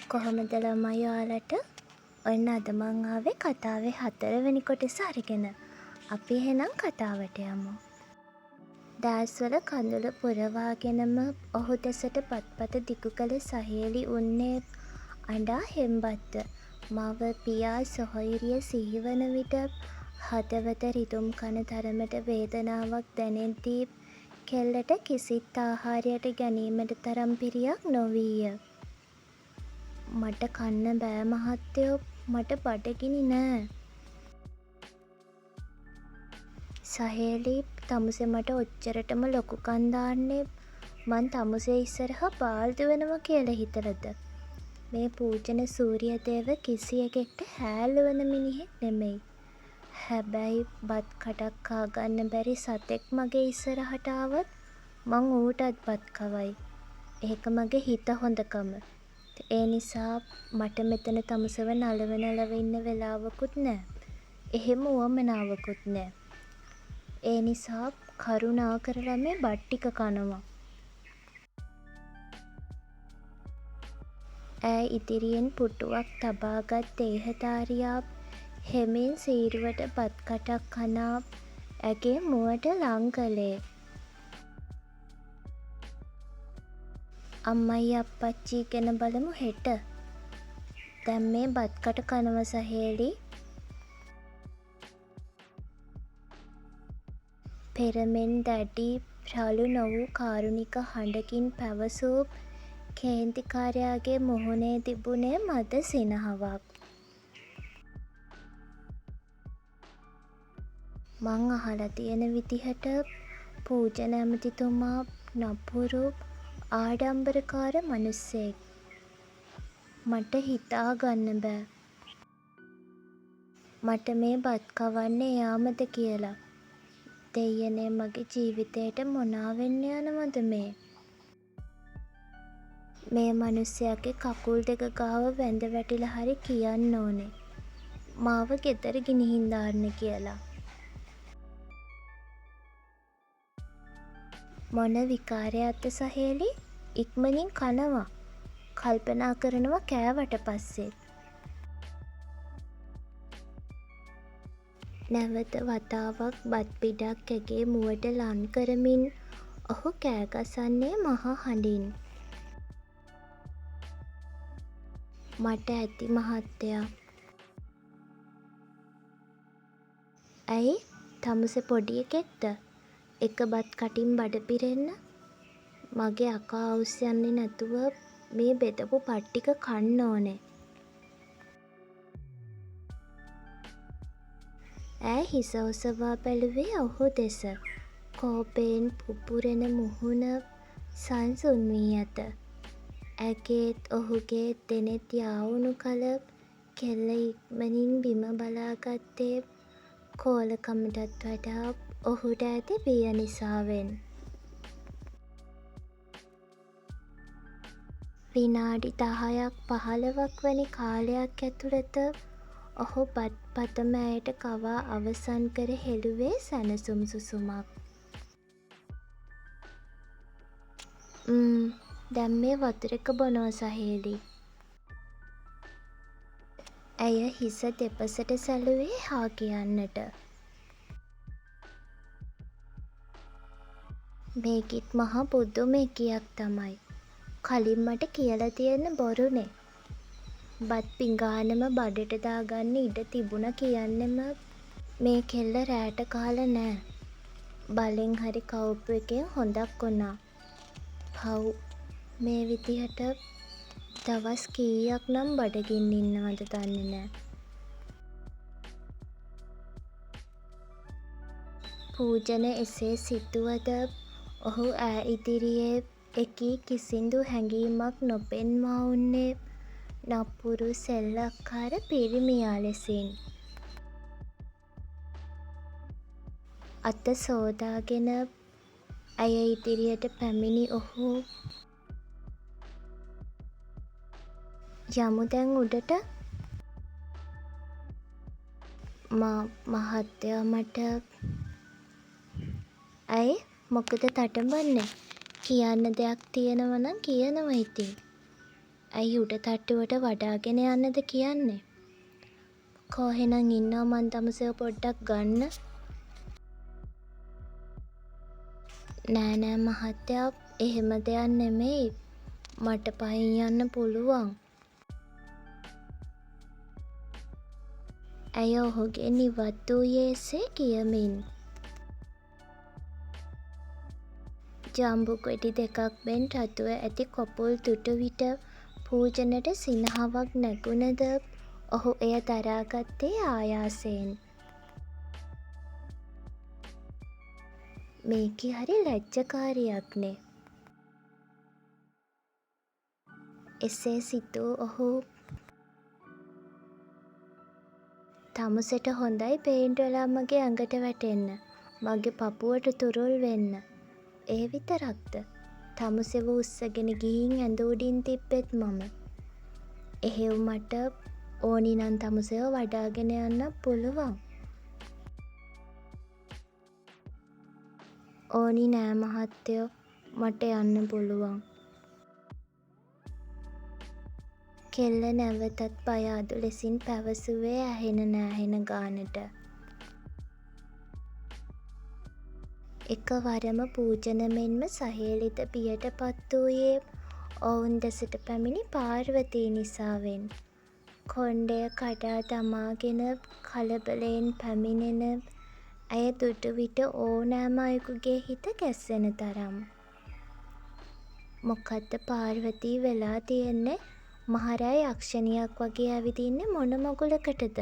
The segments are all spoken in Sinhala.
කොහොමද ළමයි ඔයාලට? ඔන්න අද මං ආවේ කතාවේ 4 වෙනි කොටස අරගෙන. අපි එහෙනම් කතාවට යමු. දෑස්වල කඳුළු පුරවාගෙනම ඔහු දෙසට පත්පත දිගු කළ සහේලි උන්නේ අඬා හෙම්බත්ව. මව, පියා, සොහොයුරිය සිහිවන විට හදවත රිදුම් කන තරමට වේදනාවක් දැනෙද්දී කෙල්ලට කිසිත් ආහාරයට ගැනීමට තරම් පිරියක් නොවීය. "මට කන්න බෑ මහත්තයෝ, මට බඩගිනි නෑ." "සහේලි, තමුසෙ මට ඔච්චරටම ලොකුකන් දාන්නේ මං තමුසෙ ඉස්සරහා බාල්දු වෙනවා කියලා හිතලද? මේ පූජන සූරියදේව කිසියෙකුට හෑල්ලු වන මිනිහෙක් නෙමෙයි. හැබැයි බත් කටක් කාගන්න බැරි සතෙක් මගේ ඉස්සරහට ආවොත් මං ඌටත් බත් කවයි. ඒක මගේ හිත හොඳකම. ඒ නිසා මට මෙතන තමුසෙව නලව ඉන්න වෙලාවකුත් නෑ. එහෙම උවමනාවකුත් නෑ. ඒ නිසා කරුණාකරලා මේ බත් ටික කනවා." ඈ ඉදිරියෙන් පුටුවක් තබාගත් දේහධාරියා හෙමින් සීරුවට බත් කටක් කනා ඇගේ මුවට ලං කළේ. "අම්මයි අප්පච්චි ගෙන බලමු හෙට. දැන් මේ බත් කට කනවා සහේලි." පෙරමෙන් දැඩි රළු නොවූ කාරුණික හඬකින් පැවසූ කේන්තිකාරයාගේ මුහුණේ තිබුණේ මඳ සිනහවක්. "මං අහලා තියෙන විදිහට පූජන ඇමතිතුමා නපුරු ආඩම්බරකාර මනුස්සයෙක්. මට හිතාගන්න බෑ මට මේ බත් කවන්නේ එයාමද කියලා. දෙයියනේ මගේ ජීවිතේට මොනා වෙන්න යනවද මේ? මේ මනුස්සයාගේ කකුල් දෙක ගාව වැඳ වැටිලා හරි කියන්න ඕනේ මාව ගෙදර ගිනිහින් දාන්න කියලා." "මොන විකාරයක්ද සහේලි? ඉක්මනින් කනවා. කල්පනා කරනවා කෑවට පස්සේ." නැවත වතාවක් බත් පිඩක් ඇගේ මුවට ලං කරමින් ඔහු කෑ ගසන්නේ මහ හඬින්. "මට ඇති මහත්තයා." "ඇයි? තමුසෙ පොඩි එකෙක්ද? එක බත් කටින් බඩ පිරෙන්න? මගේ අකා අවුස්සන්නේ නැතුව මේ බෙදපු බත් ටික කන්න ඕනේ." ඈ හිස ඔසවා බැලුවේ ඔහු දෙස. කෝපයෙන් පුපුරෙන මුහුණ සංසුන් වී ඇත. ඇගේත් ඔහුගේත් දෙනෙත් යාවුණු කල කෙල්ල ඉක්මනින් බිම බලා ගත්තේ කෝලකමටත් වඩා ඔහුට ඇති බිය නිසාවෙන්. විනාඩි 10ක් 15ක් වැනි කාලයක් ඇතුළත ඔහු බත් පතම ඇයට කවා අවසන් කර හෙළුවේ සැනසුම් සුසුමක්. දැන් මේ වතුර එක බොනවා සහේලි." ඇය හිස දෙපසට සැලුවේ හා කියන්නට. "මේකිත් මහා පුදුම එකියක් තමයි. කලින් මට කියලා තියෙන්න බොරුනේ. බත් පිඟානම බඩට දාගන්න ඉඩ තිබුණ කියන්නෙම මේ කෙල්ල රෑට කාලා නෑ. බලෙන් හරි කවුප් එකෙන් හොඳක් උනා. පව්. මේ විදිහට දවස් කීයක් නම් බඩගින්න ඉන්නවද දන්නේ නෑ." පූජන එසේ සිතුවද ඔහු ඈ ඉදිරියේ එකී කිසිදු හැඟීමක් නොපෙන්වා උන්නේ නපුරු සෙල්ලක්කාර පිරිමියා ලෙසින්. අත සෝදාගෙන ඇය ඉදිරියට පැමිණි ඔහු "යමු දැන් උඩට." මහත්තයා මට." "ඇයි? මොකද තටමන්නේ? කියන්න දෙයක් තියෙනවනම් කියනවා ඉතින්." ඇයි උඩ තට්ටුවට වඩාගෙන යන්නද කියන්නේ? කොහෙනම් ඉන්නවා මං තමුසෙව පොඩ්ඩක් ගන්න. නෑ මහත්තයා එහෙම දෙයක් නෙමෙයි. මට පහින් යන්න පුළුවන්. ඇය ඔහුගෙන් ඉවත් වූයේ එසේ කියමින්. ජම්බු ගෙඩි දෙකක් මෙන් රතුව ඇති කොපුල් දුටු විට පූජනට සිනහවක් නැගුණද ඔහු එය දරාගත්තේ ආයාසයෙන්. මේකි හරි ලැජ්ජකාරියක්නේ. එසේ සිතූ ඔහු තමුසෙට හොඳයි පේන්ට් වෙලා මගේ ඇඟට වැටෙන්න. මගේ පපුවට තුරුල් වෙන්න. ඒ විතරක්ද? තමුසෙව උස්සගෙන ගිහින් ඇඳ උඩින් තිබ්බෙත් මම. එහෙව් මට ඕනි නම් තමුසෙව වඩාගෙන යන්න පුළුවන්. ඕනි නෑ මහත්තයෝ මට යන්න පුළුවන්. කෙල්ල නැවතත් බය අඩු ලෙසින් පැවසුවේ ඇහෙන නෑහෙන ගානට. එකවරම පූජන මෙන්ම සහේලිත බියට පත් වූයේ ඔවුන් දෙසට පැමිණි පාර්වතී නිසාවෙන්. කොණ්ඩය කඩා දමාගෙන කලබලයෙන් පැමිණෙන ඇය දුටු විට ඕනෑම අයෙකුගේ හිත ගැස්සෙන තරම්. මොකද්ද පාර්වතී වෙලා තියෙන්නේ? මහරෑ යක්ෂණියක් වගේ ඇවිදින්නේ මොන මගුලකටද?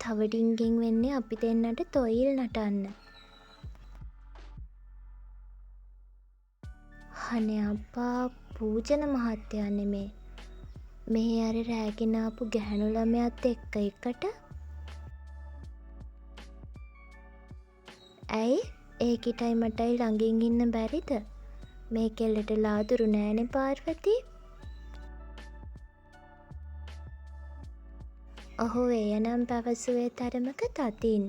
තව ඩිංගින් වෙන්නේ අපි දෙන්නට තොයිල් නටන්න. අනේ අප්පා පූජන මහත්තයා නෙමේ. මෙහෙ අර රෑගෙන ආපු ගැහැණු ළමයාත් එක්ක එකට. ඇයි ඒකිටයි මටයි ළඟින් ඉන්න බැරිද? මේ කෙල්ලට ලාදුරු නෑනේ පාර්වතී. ඔහු එය නම් පැවසුවේ තරමක තදින්.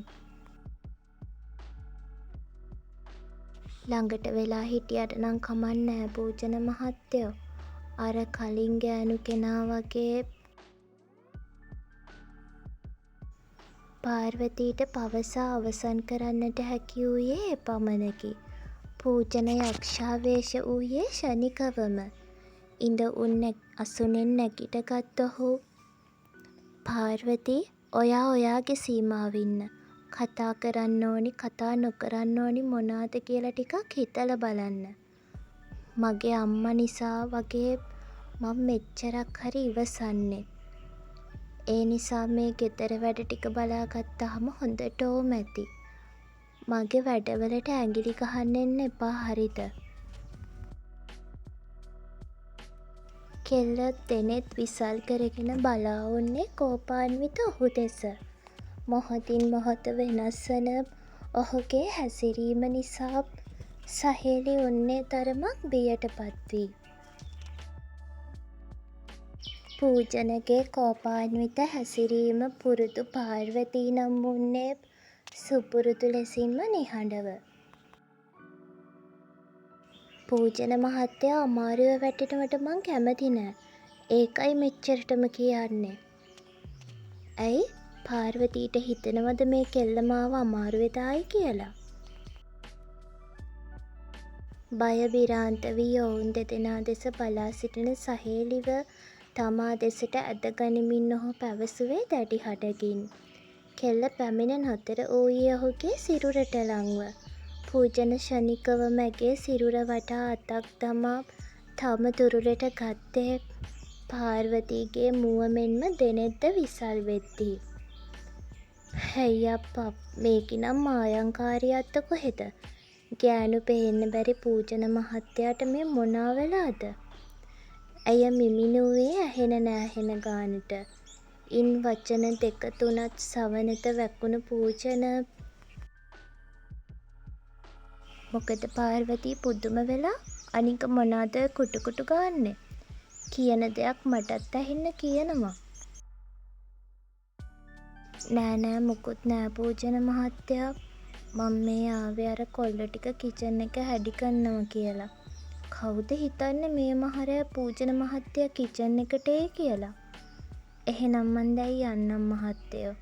ළඟට වෙලා හිටියට නම් කමක් නෑ පූජන මහත්තයෝ. අර කලින් ගෑනු කෙනා වගේ. පාර්වතීට පවසා අවසන් කරන්නට හැකි වූයේ එපමණකි. පූජන යක්ෂාවේශ වූයේ ක්ෂණිකවම. ඉඳ උන් අසුනෙන් නැගිට ගත් ඔහු පාර්වතී ඔයා ඔයාගේ සීමාව ඉන්න. කතා කරන්න ඕනි කතා නොකරන්න ඕනි මොනාද කියලා ටිකක් හිතලා බලන්න. මගේ අම්මා නිසා වගේ මම මෙච්චරක් හරි ඉවසන්නේ. ඒ නිසා මේ ගෙදර වැඩ ටික බලාගත්තාම හොඳට ඕම ඇති. මගේ වැඩවලට ඇඟිලි ගහන්න එන්න එපා හරිද? කෙල්ල දෙනෙත් විසල් කරගෙන බලා උන්නේ කෝපාන්විත ඔහු දෙස. මොහොතින් මොහොත වෙනස් වන ඔහුගේ හැසිරීම නිසා සහේලි උන්නේ තරමක් බියට පත්වී. පූජනගේ කෝපාන්විත හැසිරීම පුරුදු පාර්වතී නම් වුන්නේ සුපුරුදු ලෙසින්ම නිහඬව. පූජන මහත්තයා අමාරුව වැටෙනවට මං කැමති නෑ. ඒකයි මෙච්චරටම කියන්නේ. ඇයි පාර්වතීට හිතෙනවද මේ කෙල්ල මාව අමාරුවේ දායි කියලා? බය බිරාන්ත වී ඔවුන් දෙදෙනා දෙස බලා සිටින සහේලිව තමා දෙසට ඇද ගනිමින් ඔහු පැවසුවේ දැඩි හඬකින්. කෙල්ල පැමිණ නතර වූයේ ඔහුගේ සිරුරට ලංව. පූජන ක්ෂණිකවම ඇගේ සිරුර වටා අතක් දමා තම දුරුලට ගත්තේ පාර්වතීගේ මුව මෙන්ම දෙනෙත්ද විසල් වෙද්දී. හැයි අප්පා මේකි නම් මායංකාරියත්ත කොහෙද? ගෑනු පේන්න බැරි පූජන මහත්තයාට මේ මොනා වෙලාද? ඇය මිමිනුවේ ඇහෙන නෑහෙන ගානට. ඉන් වචන දෙක තුනත් සවනත වැකුණු පූජන. මොකද පාර්වතී පුදුම වෙලා අනික මොනාද කුටුකුටු ගාන්නේ? කියන දෙයක් මටත් ඇහෙන්න කියනවා. නෑ මුකුත් නෑ පූජන මහත්තයා. මම මේ ආවේ අර කොල්ල ටික කිචන් එක හැඩි කරනවා කියලා. කවුද හිතන්නේ මේ මහරෑ පූජන මහත්තයා කිචන් එකට එයි කියලා. එහෙනම් මං දැන් යන්නම් මහත්තයෝ.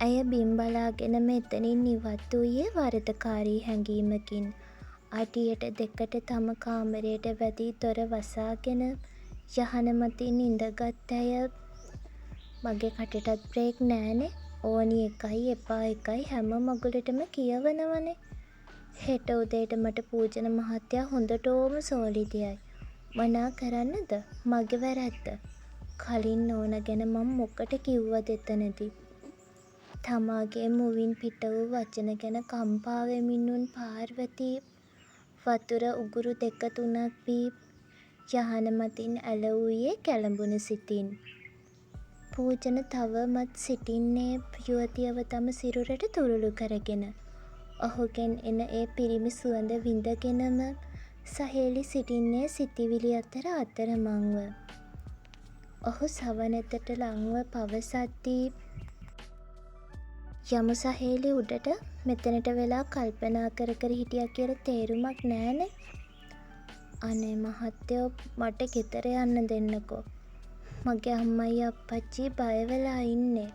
ඇය බිම් බලාගෙන මෙතනින් ඉවත් වූයේ වරදකාරී හැඟීමකින්. අඩියට දෙකට තම කාමරයට වැදී දොර වසාගෙන යහන මතින් ඉඳගත් ඇය මගේ කටටත් බ්‍රේක් නෑනේ. ඕනි එකයි එපා එකයි හැම මගුලටම කියවනවනේ. හෙට උදේට මට පූජන මහත්තයා හොඳටෝම සෝලිතියයි. මොනා කරන්නද? මගේ වැරැද්ද. කලින් ඕන ගැන මම මොකට කිව්වද එතනදී? තමාගේ මුවින් පිට වූ වචන ගැන කම්පා වෙමින් උන් පාර්වතී වතුර උගුරු දෙක තුනක් බී යහන මතින් ඇලවූයේ කැළඹුණු සිතින්. පූජන තවමත් සිටින්නේ යුවතියව තම සිරුරට තුරුළු කරගෙන. ඔහුගෙන් එන ඒ පිරිමි සුවඳ විඳගෙනම සහේලි සිටින්නේ සිතිවිලි අතර අතරමංව. ඔහු සවනතට ලංව පවසද්දී යමු සහේලි උඩට. මෙතනට වෙලා කල්පනා කර කර හිටියා කියලා තේරුමක් නෑනේ. අනේ මහත්තයෝ මට ගෙදර යන්න දෙන්නකෝ. මගේ අම්මයි අප්පච්චි බය වෙලා ඉන්නේ.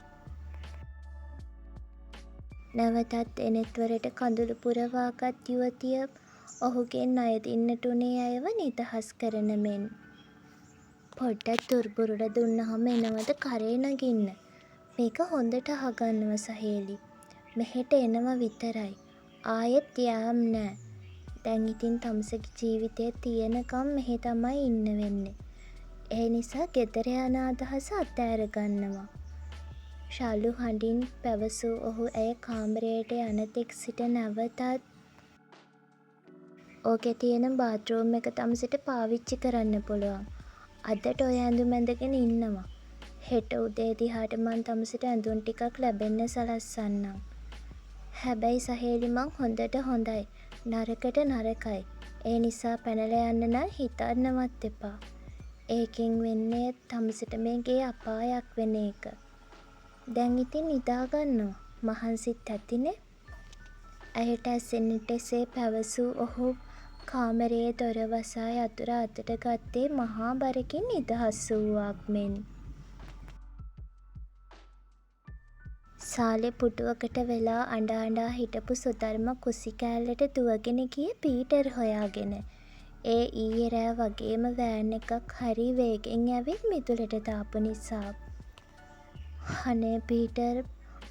නැවතත් එනෙත්වරට කඳුළු පුරවාගත් යුවතිය ඔහුගෙන් අයදින්නට උනේ අයව නිදහස් කරන මෙන්. පොඩ්ඩක් දුර්බුරුට දුන්නහම එනවද කරේ නගින්න. මේක හොඳට අහගන්නව සහේලි. මෙහෙට එනව විතරයි. ආයෙත් යාම් නෑ. දැන් ඉතින් තමුසෙගේ ජීවිතේ තියෙනකම් මෙහෙ තමයි ඉන්න වෙන්නේ. ඒ නිසා ගෙදර යන අදහස අතෑර ගන්නවා. ශාලු හඬින් පැවසූ ඔහු ඇය කාමරයට යන තෙක් සිට නැවතත් ඕකේ තියෙන බාත්රූම් එක තමුසෙට පාවිච්චි කරන්න පුළුවන්. අදට ඔය ඇඳුම ඇඳගෙන ඉන්නවා. හෙට උදේ දිහාට මං තමුසෙට ඇඳුම් ටිකක් ලැබෙන්න සලස්සන්නම්. හැබැයි සහේලි මං හොඳට හොඳයි. නරකට නරකයි. ඒ නිසා පැනලා යන්න නම් හිතන්නවත් එපා. ඒකෙන් වෙන්නේ තමුසෙට මේ ගේ අපායක් වෙන එක. දැන් ඉතින් නිදාගන්නවා. මහන්සිත් ඇතිනේ. ඇයට ඇසෙන්නට එසේ පැවසූ ඔහු කාමරයේ දොර වසා යතුර අතට ගත්තේ මහා බරකින් නිදහස් වූවාක් මෙන්. සාලේ පුටුවකට වෙලා අඬ අඬා හිටපු සුධර්ම කුසි කෑල්ලට දුවගෙන ගියේ පීටර් හොයාගෙන. ඒ ඊයේ රෑ වගේම වෑන් එකක් හරි වේගෙන් ඇවිත් මිදුලට දාපු නිසා. අනේ පීටර්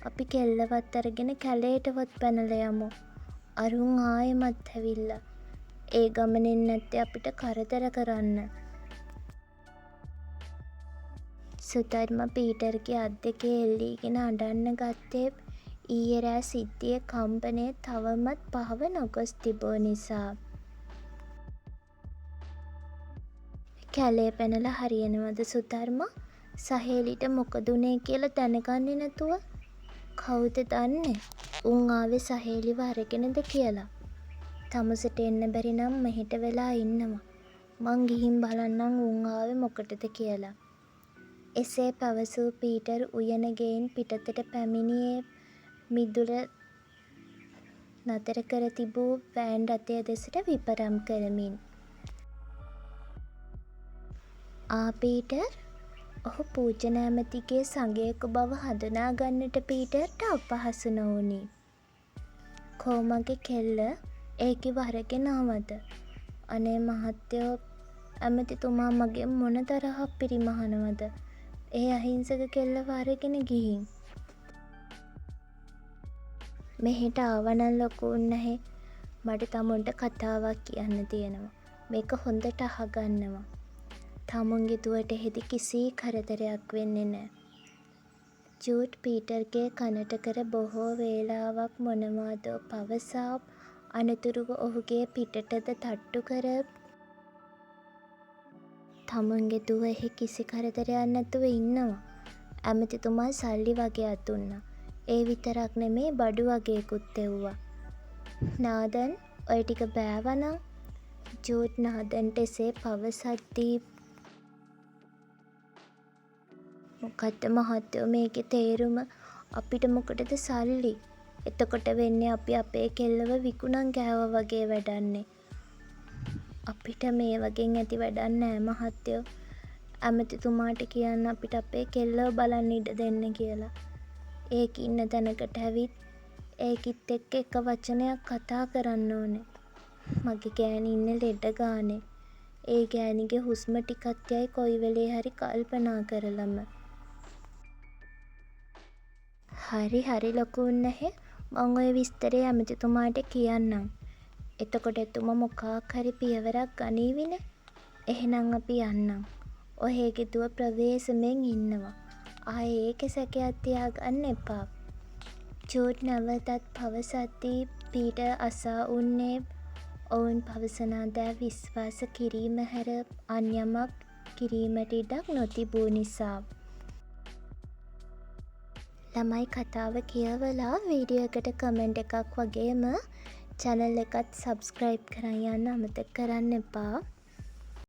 අපි කෙල්ලවත් අරගෙන කැලේටවත් පැනලා යමු. අරුන් ආයෙමත් ඇවිල්ලා. ඒ ගමනෙන් නැත්තේ අපිට කරදර කරන්න. සුධර්ම පීටර්ගේ අත් දෙකේ එල්ලීගෙන අඬන්න ගත්තේ ඊයේ රෑ සිද්ධියේ කම්පනය තවමත් පහව නොගොස් තිබූ නිසා. කැලේ පැනලා හරියනවද සුධර්මා? සහේලිට මොකද උනේ කියලා දැනගන්නේ නැතුව? කවුද දන්නේ? උන් ආවේ සහේලිව අරගෙනද කියලා. තමුසෙට එන්න බැරි නම් මෙහෙට වෙලා ඉන්නවා. මං ගිහින් බලන්නම් උන් ආවේ මොකටද කියලා. එසේ පැවසූ පීටර් උයන ගෙයින් පිටතට පැමිණියේ මිදුල නතර කර තිබූ වෑන් රථය දෙසට විපරම් කරමින්. පීටර්? ඔහු පූජන ඇමතිගේ සගයෙකු බව හඳුනා ගන්නට පීටර්ට අපහසු නොවුණි. කෝ මගේ කෙල්ල? ඒකිව අරගෙන ආවද? අනේ මහත්තයෝ ඇමතිතුමා මගෙන් මොන තරහක් පිරිමහනවද? ඒ අහිංසක කෙල්ලව අරගෙන ගිහින්. මෙහෙට ආවනම් ලොකු නැහැ. මට තමුන්ට කතාවක් කියන්න තියෙනවා. මේක හොඳට අහගන්නවා. තමුන්ගේ දුවට එහෙදි කිසි කරදරයක් වෙන්නේ නෑ. ජූඩ් පීටර්ගේ කනට කර බොහෝ වේලාවක් මොනවාදෝ පවසා අනතුරුව ඔහුගේ පිටටද තට්ටු කර තමුන්ගේ දුව එහි කිසි කරදරයක් නැතුව ඉන්නවා. ඇමතිතුමා සල්ලි වගේක් දුන්නා. ඒ විතරක් නෙමේ බඩු වගේකුත් එව්වා. නාදන් ඔය ටික බෑවනම්? ජූඩ් නාදන්ට එසේ පවසද්දී මොකද්ද මහත්තයෝ මේකේ තේරුම? අපිට මොකටද සල්ලි? එතකොට වෙන්නේ අපි අපේ කෙල්ලව විකුණන් කෑවා වගේ වැඩන්නේ. අපිට මේ වගෙන් ඇති වැඩක් නෑ මහත්තයෝ. ඇමතිතුමාට කියන්න අපිට අපේ කෙල්ලව බලන්න ඉඩ දෙන්න කියලා. ඒක ඉන්න තැනකට ඇවිත් ඒකිත් එක්ක එක වචනයක් කතා කරන්න ඕනේ. මගේ ගෑණි ඉන්නේ ලෙඩ ගානේ. ඒ ගෑණිගේ හුස්ම ටිකත් යයි කොයි වෙලේ හරි කල්පනා කරලම. හරි ලොකු උන්නහේ. මං ඔය විස්තරේ ඇමතිතුමාට කියන්නම්. එතකොට එතුමා මොකක් හරි පියවරක් ගනීවිනේ. එහෙනම් අපි යන්නම්. ඔහේ ගෙදුව ප්‍රවේසමෙන් ඉන්නවා. ආයේ ඒකේ සැකයක් තියාගන්න එපා. ජූඩ් නැවතත් පවසද්දී පීටර් අසා උන්නේ ඔවුන් පවසන දෑ විශ්වාස කිරීම හැර අන් යමක් කිරීමට ඉඩක් නොතිබූ නිසා. ළමයි කතාව කියවලා වීඩියෝ එකට කමෙන්ට් එකක් වගේම චැනල් එකත් සබ්ස්ක්‍රයිබ් කරන් යන්න අමතක කරන්න එපා.